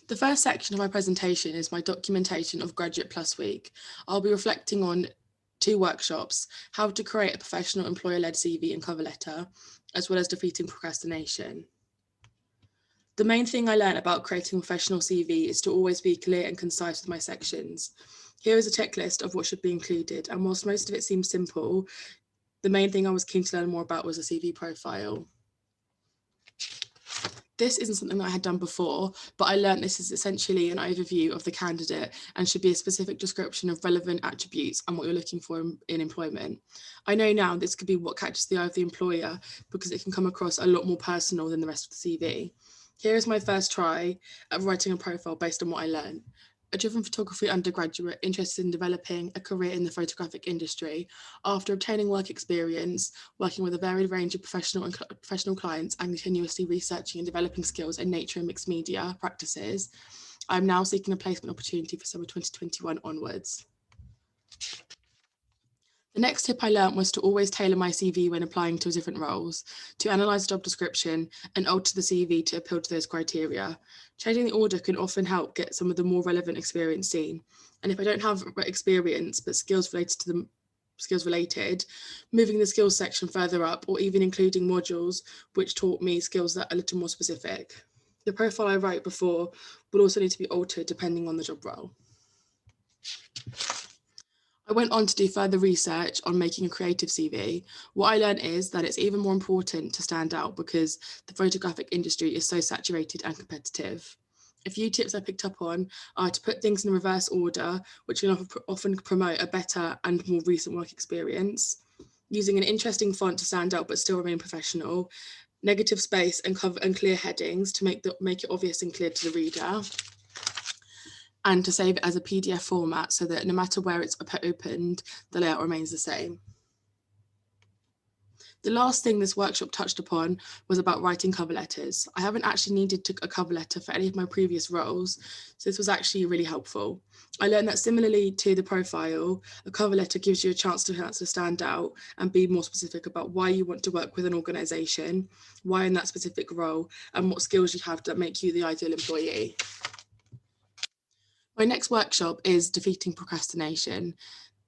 The first section of my presentation is my documentation of Graduate Plus Week. I'll be reflecting on 2 workshops, how to create a professional employer-led CV and cover letter, as well as defeating procrastination. The main thing I learned about creating a professional CV is to always be clear and concise with my sections. Here is a checklist of what should be included, and whilst most of it seems simple, the main thing I was keen to learn more about was a CV profile. This isn't something that I had done before, but I learned this is essentially an overview of the candidate and should be a specific description of relevant attributes and what you're looking for in employment. I know now this could be what catches the eye of the employer because it can come across a lot more personal than the rest of the CV. Here is my first try at writing a profile based on what I learned. A driven photography undergraduate interested in developing a career in the photographic industry. After obtaining work experience, working with a varied range of professional clients and continuously researching and developing skills in nature and mixed media practices, I'm now seeking a placement opportunity for summer 2021 onwards. The next tip I learned was to always tailor my CV when applying to different roles, to analyse the job description and alter the CV to appeal to those criteria. Changing the order can often help get some of the more relevant experience seen. And if I don't have experience, but skills related, moving the skills section further up or even including modules which taught me skills that are a little more specific. The profile I wrote before will also need to be altered depending on the job role. I went on to do further research on making a creative CV. What I learned is that it's even more important to stand out because the photographic industry is so saturated and competitive. A few tips I picked up on are to put things in reverse order, which can often promote a better and more recent work experience, using an interesting font to stand out but still remain professional, negative space and cover and clear headings to make it obvious and clear to the reader, and to save it as a PDF format so that no matter where it's opened, the layout remains the same. The last thing this workshop touched upon was about writing cover letters. I haven't actually needed a cover letter for any of my previous roles, so this was actually really helpful. I learned that similarly to the profile, a cover letter gives you a chance to stand out and be more specific about why you want to work with an organisation, why in that specific role, and what skills you have that make you the ideal employee. My next workshop is defeating procrastination.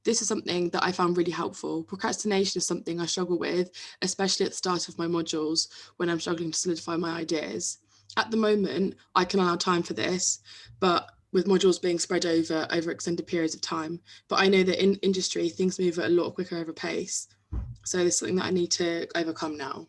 This is something that I found really helpful. Procrastination is something I struggle with, especially at the start of my modules when I'm struggling to solidify my ideas. At the moment, I can allow time for this, but with modules being spread over extended periods of time. But I know that in industry, things move at a lot quicker over pace. So this is something that I need to overcome now.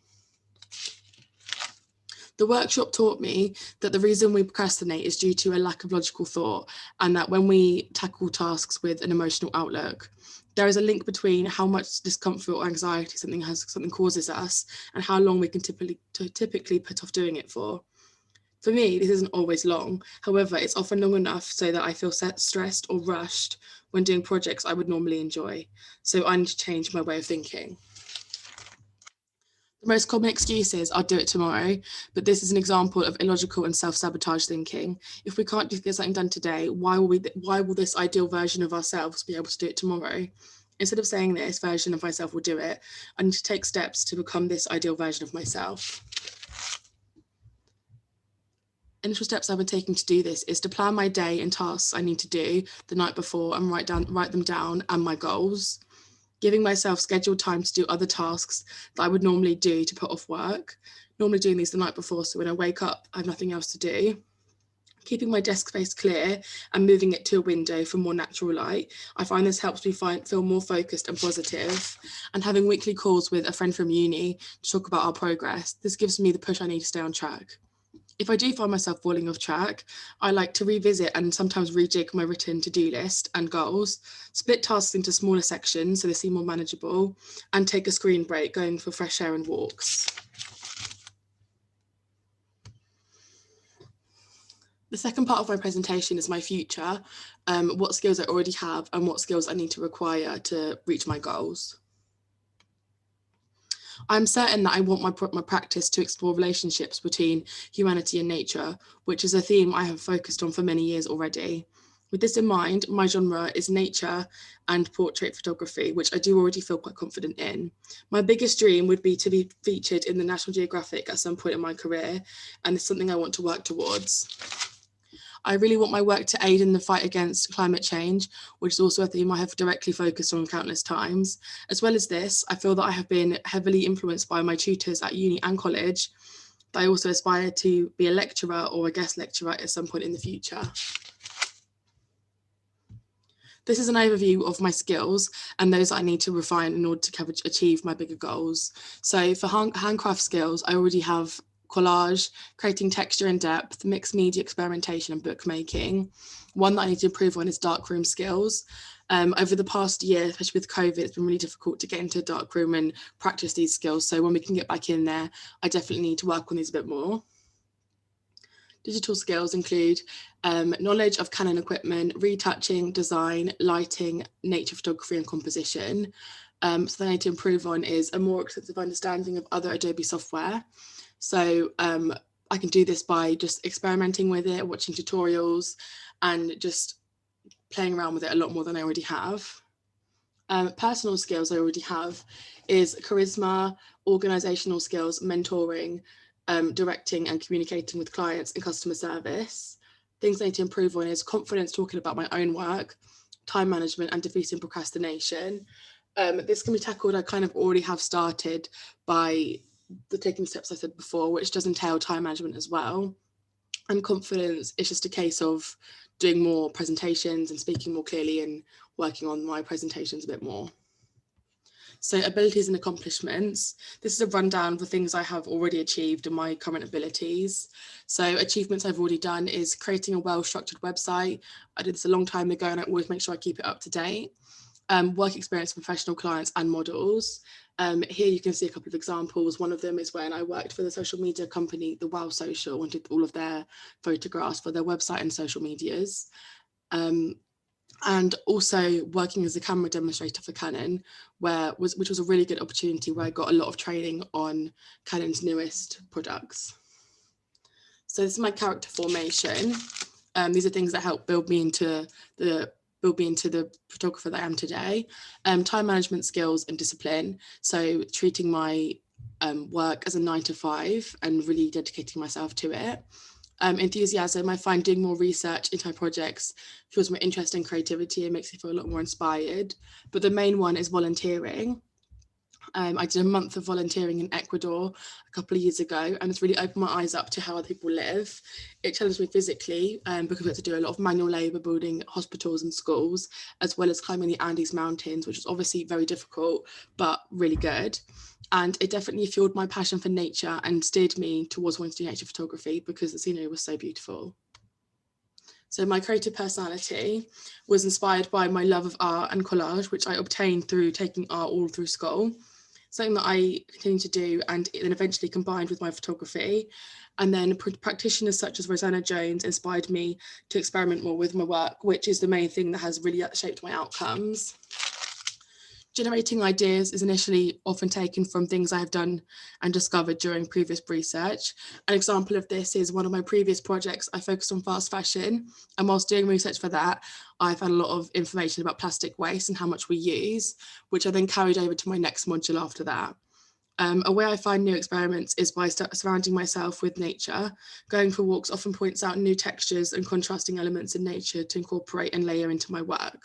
The workshop taught me that the reason we procrastinate is due to a lack of logical thought, and that when we tackle tasks with an emotional outlook, there is a link between how much discomfort or anxiety something causes us and how long we can typically put off doing it for. For me, this isn't always long. However, it's often long enough so that I feel stressed or rushed when doing projects I would normally enjoy. So I need to change my way of thinking. The most common excuse is, I'll do it tomorrow, but this is an example of illogical and self-sabotage thinking. If we can't get something done today, why will this ideal version of ourselves be able to do it tomorrow? Instead of saying this version of myself will do it, I need to take steps to become this ideal version of myself. Initial steps I've been taking to do this is to plan my day and tasks I need to do the night before and write them down and my goals. Giving myself scheduled time to do other tasks that I would normally do to put off work, normally doing these the night before, so when I wake up, I have nothing else to do. Keeping my desk space clear and moving it to a window for more natural light. I find this helps me feel more focused and positive. And having weekly calls with a friend from uni to talk about our progress, this gives me the push I need to stay on track. If I do find myself falling off track, I like to revisit and sometimes rejig my written to-do list and goals, split tasks into smaller sections so they seem more manageable, and take a screen break, going for fresh air and walks. The second part of my presentation is my future, what skills I already have and what skills I need to require to reach my goals. I'm certain that I want my practice to explore relationships between humanity and nature, which is a theme I have focused on for many years already. With this in mind, my genre is nature and portrait photography, which I do already feel quite confident in. My biggest dream would be to be featured in the National Geographic at some point in my career, and it's something I want to work towards. I really want my work to aid in the fight against climate change, which is also a theme I have directly focused on countless times. As well as this, I feel that I have been heavily influenced by my tutors at uni and college, but I also aspire to be a lecturer or a guest lecturer at some point in the future. This is an overview of my skills and those I need to refine in order to achieve my bigger goals. So for handcraft skills, I already have collage, creating texture and depth, mixed media experimentation and bookmaking. One that I need to improve on is darkroom skills. Over the past year, especially with COVID, it's been really difficult to get into a darkroom and practice these skills. So when we can get back in there, I definitely need to work on these a bit more. Digital skills include knowledge of Canon equipment, retouching, design, lighting, nature photography and composition. So that I need to improve on is a more extensive understanding of other Adobe software. So I can do this by just experimenting with it, watching tutorials and just playing around with it a lot more than I already have. Personal skills I already have is charisma, organizational skills, mentoring, directing and communicating with clients and customer service. Things I need to improve on is confidence talking about my own work, time management and defeating procrastination. This can be tackled, I kind of already have started by the taking steps I said before, which does entail time management as well. And confidence is just a case of doing more presentations and speaking more clearly and working on my presentations a bit more. So abilities and accomplishments. This is a rundown of the things I have already achieved and my current abilities. So achievements I've already done is creating a well-structured website. I did this a long time ago and I always make sure I keep it up to date. Work experience with professional clients and models. Here you can see a couple of examples. One of them is when I worked for the social media company, the Wow Social, and did all of their photographs for their website and social medias. And also working as a camera demonstrator for Canon, which was a really good opportunity where I got a lot of training on Canon's newest products. So this is my character formation. These are things that help build me into the photographer that I am today. Time management skills and discipline. So treating my work as a 9 to 5 and really dedicating myself to it. Enthusiasm, I find doing more research into my projects feels more interest and creativity and makes me feel a lot more inspired. But the main one is volunteering. I did a month of volunteering in Ecuador a couple of years ago, and it's really opened my eyes up to how other people live. It challenged me physically because we had to do a lot of manual labour building hospitals and schools, as well as climbing the Andes Mountains, which was obviously very difficult, but really good. And it definitely fueled my passion for nature and steered me towards wanting to do nature photography because the scenery was so beautiful. So my creative personality was inspired by my love of art and collage, which I obtained through taking art all through school. Something that I continue to do and then eventually combined with my photography. And then practitioners such as Rosanna Jones inspired me to experiment more with my work, which is the main thing that has really shaped my outcomes. Generating ideas is initially often taken from things I have done and discovered during previous research. An example of this is one of my previous projects. I focused on fast fashion, and whilst doing research for that, I found a lot of information about plastic waste and how much we use, which I then carried over to my next module after that. A way I find new experiments is by surrounding myself with nature. Going for walks often points out new textures and contrasting elements in nature to incorporate and layer into my work.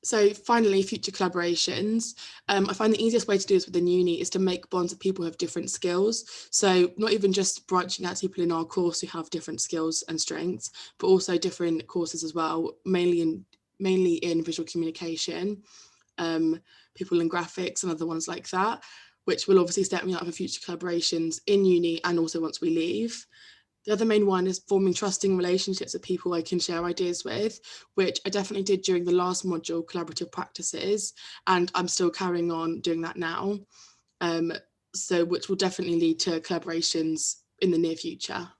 So finally, future collaborations. I find the easiest way to do this within uni is to make bonds with people who have different skills. So not even just branching out to people in our course who have different skills and strengths, but also different courses as well, mainly in visual communication, people in graphics and other ones like that, which will obviously set me up for future collaborations in uni and also once we leave. The other main one is forming trusting relationships with people I can share ideas with, which I definitely did during the last module, collaborative practices, and I'm still carrying on doing that now. So which will definitely lead to collaborations in the near future.